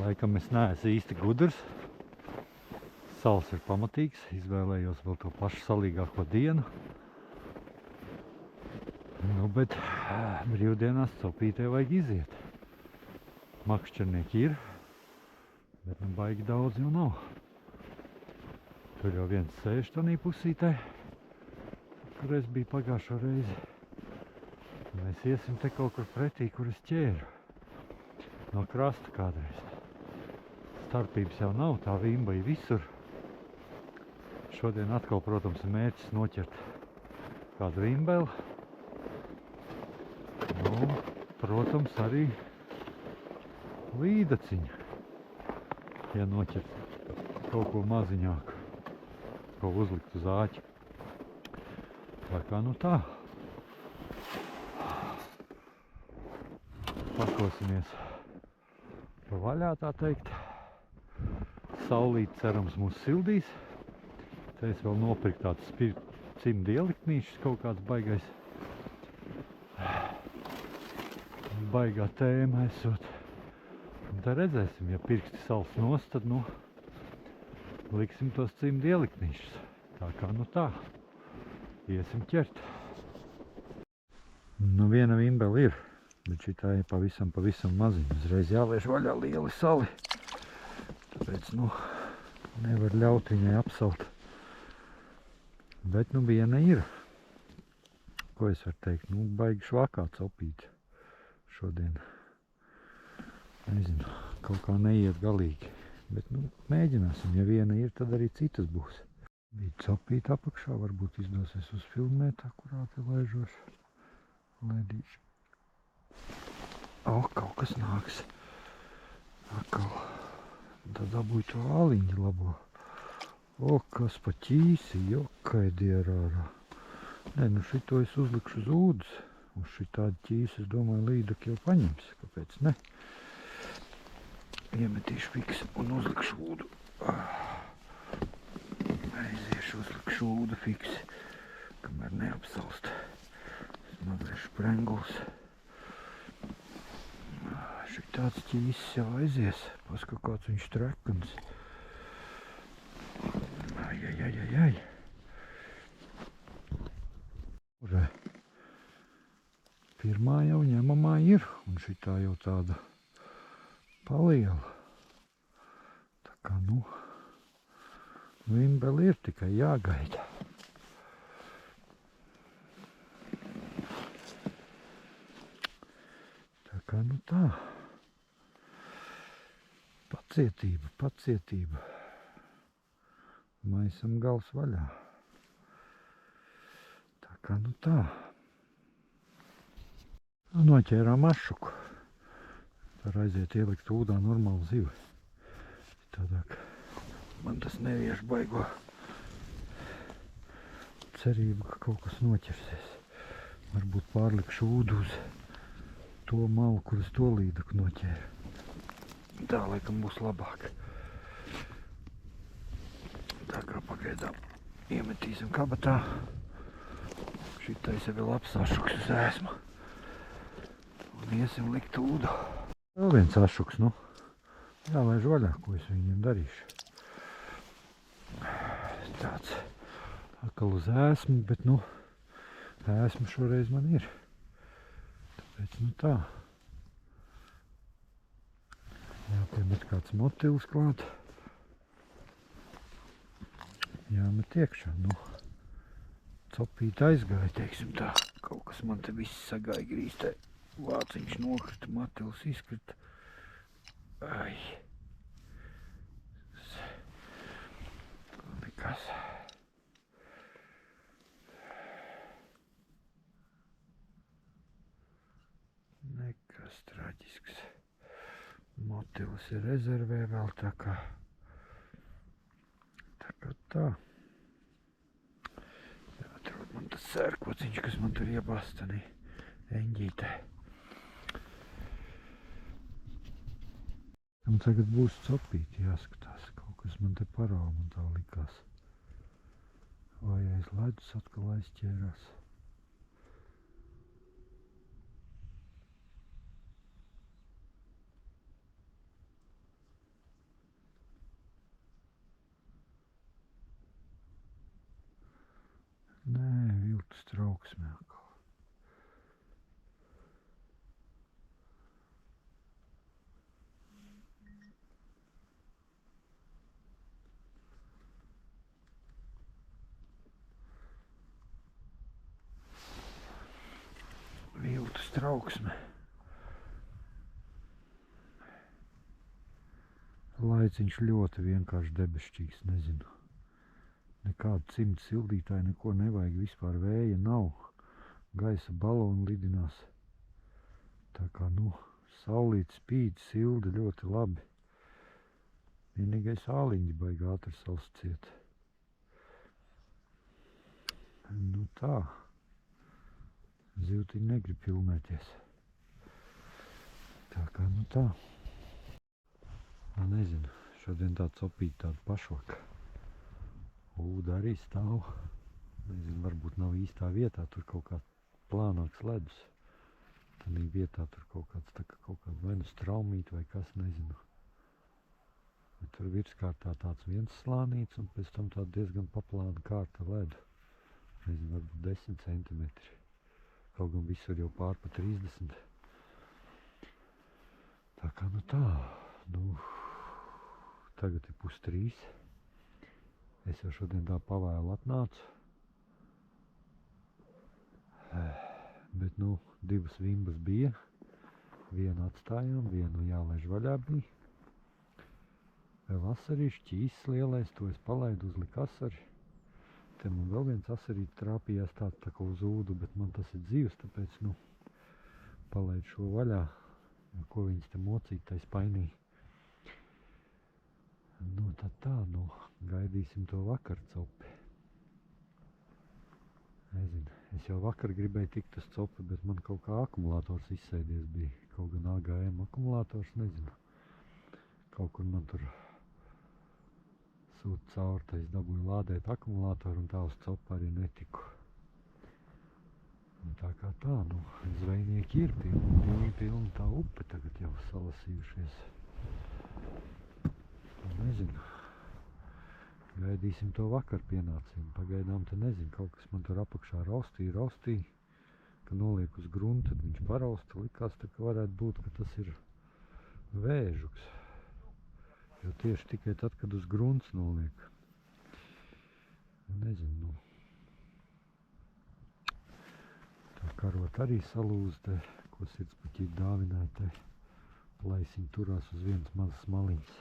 Laikam es neesmu īsti gudrs. Sals ir pamatīgs, izvēlējos vēl to pašu salīgāko dienu. Nu, bet brīvdienās copītē vajag iziet. Makšķernieki ir, bet nu baigi daudz jau nav. Tur jau viens sēž tanī pusītē, kur es biju pagājušo reizi. Mēs iesim te kaut kur pretī, kur es ķēru. No krasta kādreiz. Starpības jau nav, tā vimba ir visur. Šodien atkal, protams, ir mērķis noķert kādu vimbeli. Nu, protams, arī līdaciņu. Ja noķert kaut ko maziņāku, ko uzlikt uz āķi. Tā kā nu tā. Pakosimies pa vaļā, tā teikt. Saulīt, cerams, mūs sildīs. Te es vēl nopirku tāds cimdu ieliknīšus, kaut kāds baigā tēma esot. Un te redzēsim, ja pirksti sals nost, tad nu liksim tos cimdu ieliknīšus. Tā kā nu tā. Iesim ķert. Nu viena vimbeli ir, bet šitā ir pavisam maziņa. Uzreiz jālieš vaļā lieli sali. Tāpēc nu nevar ļaut viņai apsalt. Bet nu viena ir. Ko es varu teikt? Nu baigi švakā copīt šodien. Nezinu, kaut kā neiet galīgi. Bet nu mēģināsim. Ja viena ir, tad arī citas būs. Bija copīt apakšā, varbūt izdosies uzfilmēt akurāti laižoši. Laidīšu. O, kaut kas nāks. Akal. Tad dabūju to āliņu labo. O, kas pa ķīsi, jokai dierārā. Nē, nu šito es uzlikšu uz ūdens. Uz šitādu ķīsi, es domāju, līdaki jau paņems. Kāpēc ne? Iemetīšu fiks un uzlikšu ūdu. Aiziešu, uzlikšu ūdu fiks, kamēr neapsalst. Mazliet prenguls. Šitāds ķīsis jau aizies. Paska, kāds viņš trekans. Ai. Urē. Pirmā jau ņemamā ir, un šitā jau tāda paliela. Tā kā, nu, vimbeli ir, tikai jāgaida. Tā kā, nu tā. Pacietība. Maisam gals vaļā. Tā kā nu tā. Noķērām ašuku. Var aiziet ielikt ūdā normālu zivi. Tādāk man tas nevieš baigo cerību, ka kaut kas noķersies. Varbūt pārlikšu ūdu uz to malu, kur es to līdaku noķēru. Tā laikam būs labāk. Tā kā pagaidām iemetīsim kabatā. Šitais jau vēl apsašuks uz ēsmu. Un iesim likt ūdu. Vēl viens ašuks, nu. Jālaiž vaļā, ko es viņiem darīšu. Tāds atkal uz ēsmu, bet nu, ēsmu šoreiz man ir. Tāpēc nu tā. Jāpiemet kāds motils klāt. Jāmet iekšā, nu, copīt aizgāja, teiksim tā. Kaut kas man te viss sagāja grīstē. Vāciņš nokrita, matils izkrita. Ai. Nekas. Nekas traģisks. Motils ir rezervē vēl tā kā. Tā. Jāatrod man tas sērkociņš, kas man tur iebāstanī eņģītē. Un tagad būs copīti, jāskatās. Kaut kas man te parāva, man tā likās. Vai aiz ledus atkal aizķērās. Jūtas trauksmē atkal. Jūtas trauksmē. Laiciņš ļoti vienkārši debesšķīgs, nezinu. Nekādu cimdu sildītāju, neko nevajag, vispār vēja nav. Gaisa baloni lidinās. Tā kā, saulīt spīd, silda ļoti labi. Vienīgais āliņš baigi ātri salsciet. Tā. Zivtiņi negrib filmēties. Tā kā, tā. Nezinu, šodien tāds opīt tāda pašvaka. Ūda arī stāv. Nezinu, varbūt nav īstā vietā, tur kaut kā plānāks ledus. Tanī vietā tur kaut kāda vai nu straumīt vai kas, nezinu. Bet tur virskārtā tāds viens slānīts un pēc tam tāda diezgan paplāna kārta ledu. Nezinu, varbūt 10 centimetri. Kaut gan visur jau pār pa 30. Tā kā, tā. Tagad ir 2:30. Es jau šodien tā pavēlu atnācu. Bet, 2 vimbas bija. Vienu atstājām, vienu jālaiž vaļā bija. Vēl asarīši, ķīsis lielais, to es palaidu, uzliku asari. Te man vēl viens asarīts trāpījās tāds tā kā uz ūdu, bet man tas ir dzīvs, tāpēc, palaidu šo vaļā. Ko viņas te mocīt, tai spainī. Tad tā, gaidīsim to vakar copi. Nezinu, es jau vakar gribēju tikt uz copi, bet man kaut kā akumulators izsēdies bija. Kaut gan AGM akumulators, nezinu. Kaut kur man tur sūta cauri, tā es dabūju lādēt akumulātoru un tā uz copu arī netiku. Tā kā tā, zvejnieki ir pilni tā upe tagad jau salasījušies. Nezinu. Gaidīsim to vakar pienācību. Pagaidām te nezinu, kaut kas man tur apakšā raustīja, ka noliek uz grunta, tad viņš parausta. Likās, ka varētu būt, ka tas ir vēžuks. Jo tieši tikai tad, kad uz grunts noliek. Nezinu, Tā karota arī salūza te, ko sirdspuķīt dāvināja te. Laisiņi turās uz vienas mazas maliņas.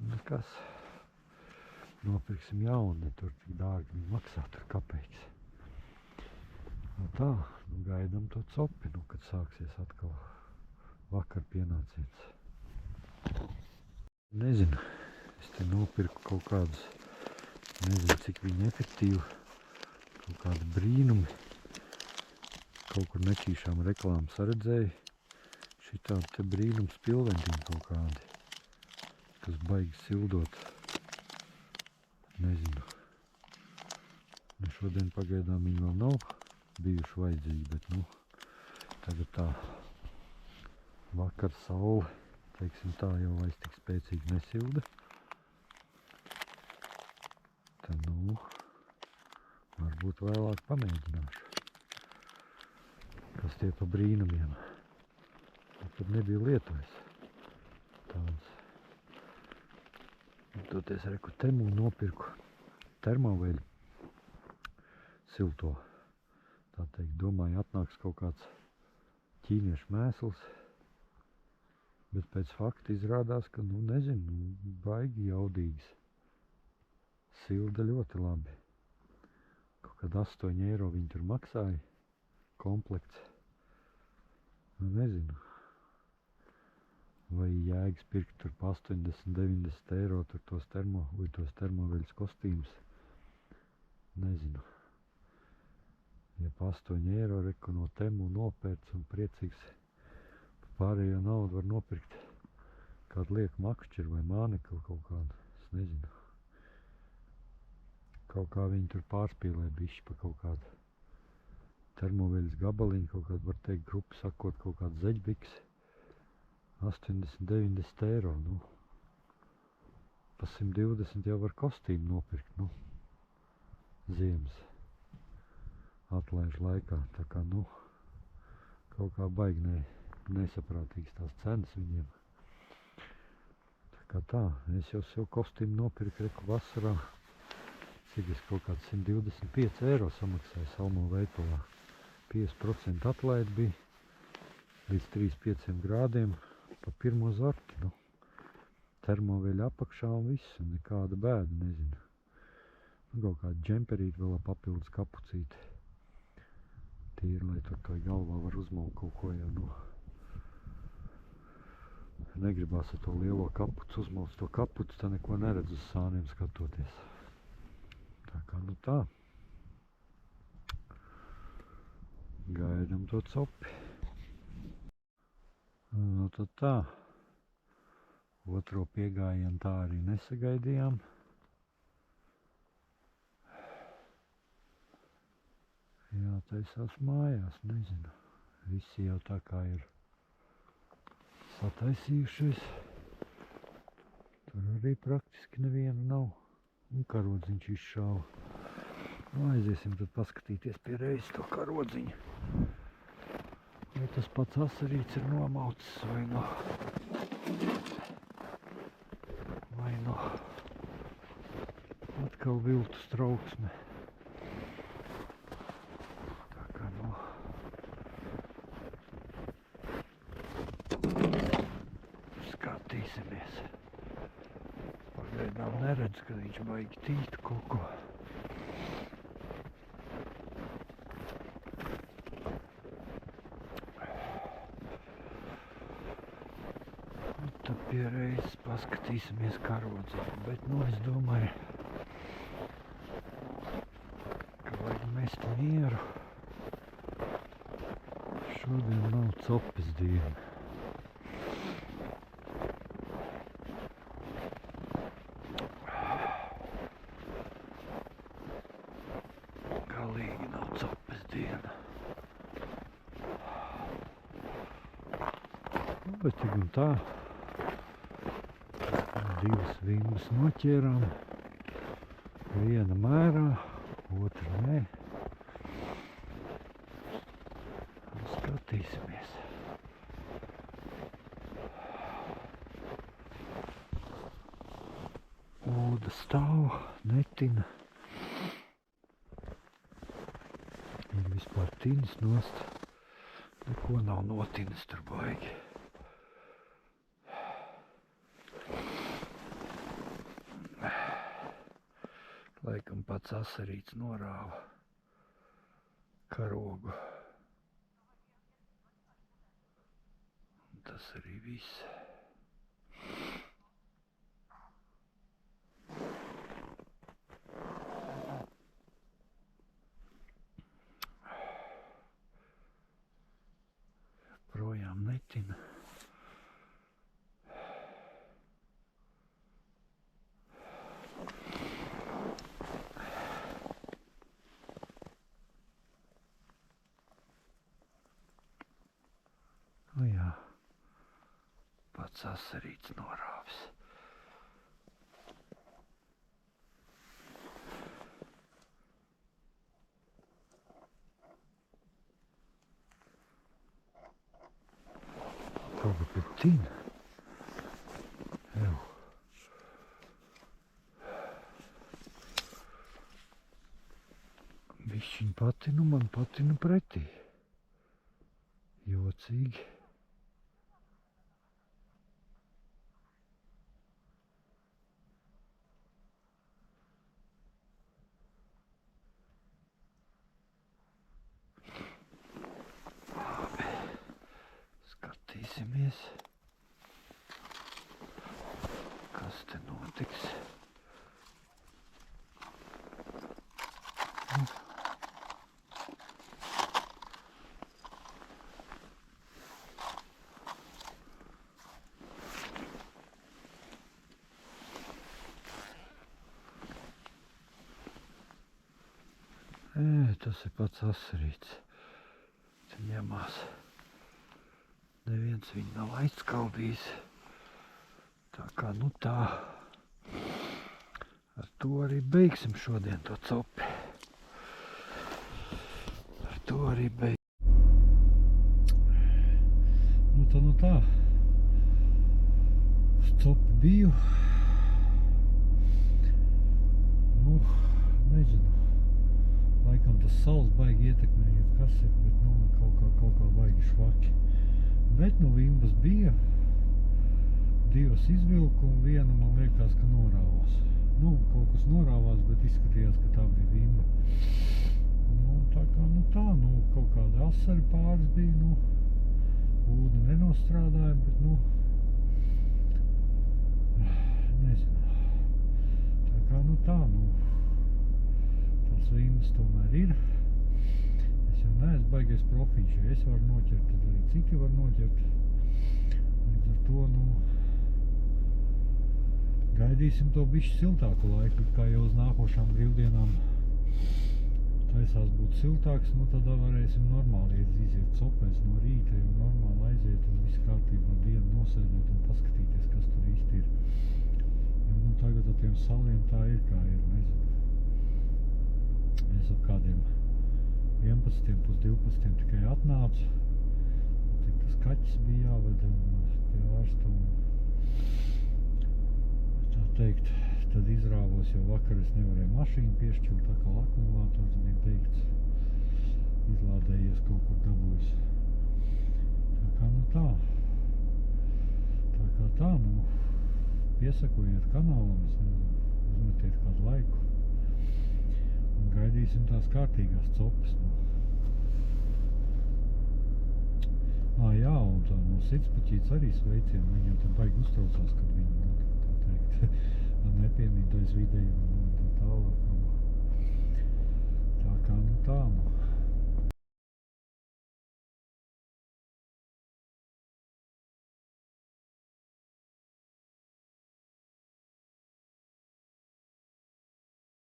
Nekas. Nopirksim jaunu, tur tik dārgi viņi maksā, tur kapeiks. Tā, gaidām to copi, kad sāksies atkal vakar pienāciens. Nezinu, es te nopirku kaut kādus, nezinu, cik viņi efektīvi, kaut kādi brīnumi. Kaut kur neķīšām reklāmu saredzēju. Šitādi te brīnums pilventiņi kaut kādi, kas baigi sildot. Nezinu. Šodien pagaidām viņi vēl nav bijuši vajadzīgi, bet tagad tā vakar saule, teiksim tā, jau vairs tik spēcīgi nesilda. Tad, varbūt vēlāk pamēģināšu. Kas tie pa brīnumiem. Tad nebija lietojis tāds. Toties reku temu nopirku termoveļu silto. Tā teikt, domāju, atnāks kaut kāds ķīniešu mēsls, bet pēc fakta izrādās, ka, nezinu, baigi jaudīgs. Silda ļoti labi. Kaut kad 8 eiro viņi tur maksāja, komplekts. Nezinu. Vai jēgas pirkt tur pa 80-90 eiro tur tos termoveļas kostīmus. Nezinu. Ja pa 8 eiro reku no temu nopērts un priecīgs pārējo naudu var nopirkt kādu lieku makšķiru vai mānekli kaut kādu. Es nezinu. Kaut kā viņi tur pārspīlē bišķi pa kaut kādu termoveļas gabaliņu, kaut kādu, var teikt, grupu sakot, kaut kādu zeļbiks. 80-90 eiro, pa 120 jau var kostīmu nopirkt, ziemas. atlaiž laikā. Tā kā, nu, kaut kā baigi nesaprātīgs tās cenas viņiem. Tā kā tā, es jau sev kostīmu nopirku reku vasarā. Cik es kaut kāds 125 eiro samaksāju Salmo veipalā. 50% atlaidi bija līdz 3-5 grādiem pa pirmo zarti. Nu, termoveļa apakšā un viss, un nekāda bēda, nezinu. Nu, kaut kāda džemperīte vēl papildus kapucīti. Tīri, lai tur to galvā var uzmaukt kaut ko jau, nu. Negribās ar to lielo kapucu uzmaukt to kapucu, tā neko neredz uz sāniem skatoties. Tā kā, nu tā. Gaidam to copi. Nu tad tā. Otro piegājienu tā arī nesagaidījām. Jātaisās mājās, nezinu. Visi jau tā kā ir sataisījušies. Tur arī praktiski neviena nav. Un karodziņš izšāva. Nu, aiziesim tad paskatīties pie reizes to karodziņu. Vai tas pats asarīts ir nomaucis vai no atkal viltus trauksme. Tā kā no skatīsimies. Pagaidām neredz, ka viņš baigi tītu kaut ko. Un tad pie reizes paskatīsimies karodziņu, bet nu es domāju, ka vajag mest mieru. Šodien nav copes diena. Galīgi nav copes diena. Nu, bet tik un tā. Divas vimmas noķērām. Viena mērā, otra nē. Un skatīsimies. Ūda stāv, netina. Ir vispār tinis nost. Neko nav notinis tur baigi. Laikam pats asarīts norāva karogu. Un tas arī viss. Projām netina. Nu jā, pats asarīts norāvis. Kaut kā pie tina. Jau. Bišķiņ patinu, man patinu pretī. Jocīgi. Skatīsimies, kas te notiks. Tas ir pats asarīts. Te ņemās. Neviens viņu nav aizskaldījis. Tā kā, nu tā. Ar to arī beigsim šodien to copi. to arī beidz. Nu tā. Stop biju. Nu, nezinu. Laikam tas saules baigi ietekmējiet, kas ir, bet nu kaut kā baigi švaki. Bet nu vimbas bija. 2 izvilku un viena man liekas, ka norāvās. Nu, kaut kas norāvās, bet izskatījās, ka tā bija vimba. Nu, tā kā, kaut kāda asari pāris bija, nu, ūdeni nenostrādāja, bet, nu, nezinu. Tā kā, tās vimbas tomēr ir. Es jau neesmu baigais profīši, ja es varu noķert, tad arī citi var noķert. Līdz ar to, gaidīsim to bišķi siltāku laiku, kā jau uz nākošām brīvdienām taisās būt siltāks, tad varēsim normāli iziet copēs no rīta, jo normāli aiziet un viss kārtībā dienu nosēdēt un paskatīties, kas tur īsti ir. Jo, tagad ar tiem saliem tā ir, kā ir, nezinu. Es ap kādiem 11, pus 12 tikai atnācu, tik tas kaķis bija jāved pie ārsta un teikt, tad izrāvos, jo vakar es nevarēju mašīnu piešķilt, tā kā akumulātors bija beigts, izlādējies kaut kur dabūjis. Tā kā tā, piesakojiet kanālam, es nezinu, uzmetiet kādu laiku un gaidīsim tās kārtīgās copas. Jā, un tā no Sirdspuķītes arī sveicien, viņi jau te baigi uztraucās, kad viņi, nepiemītais vidēju un tā tālāk. Tā kā,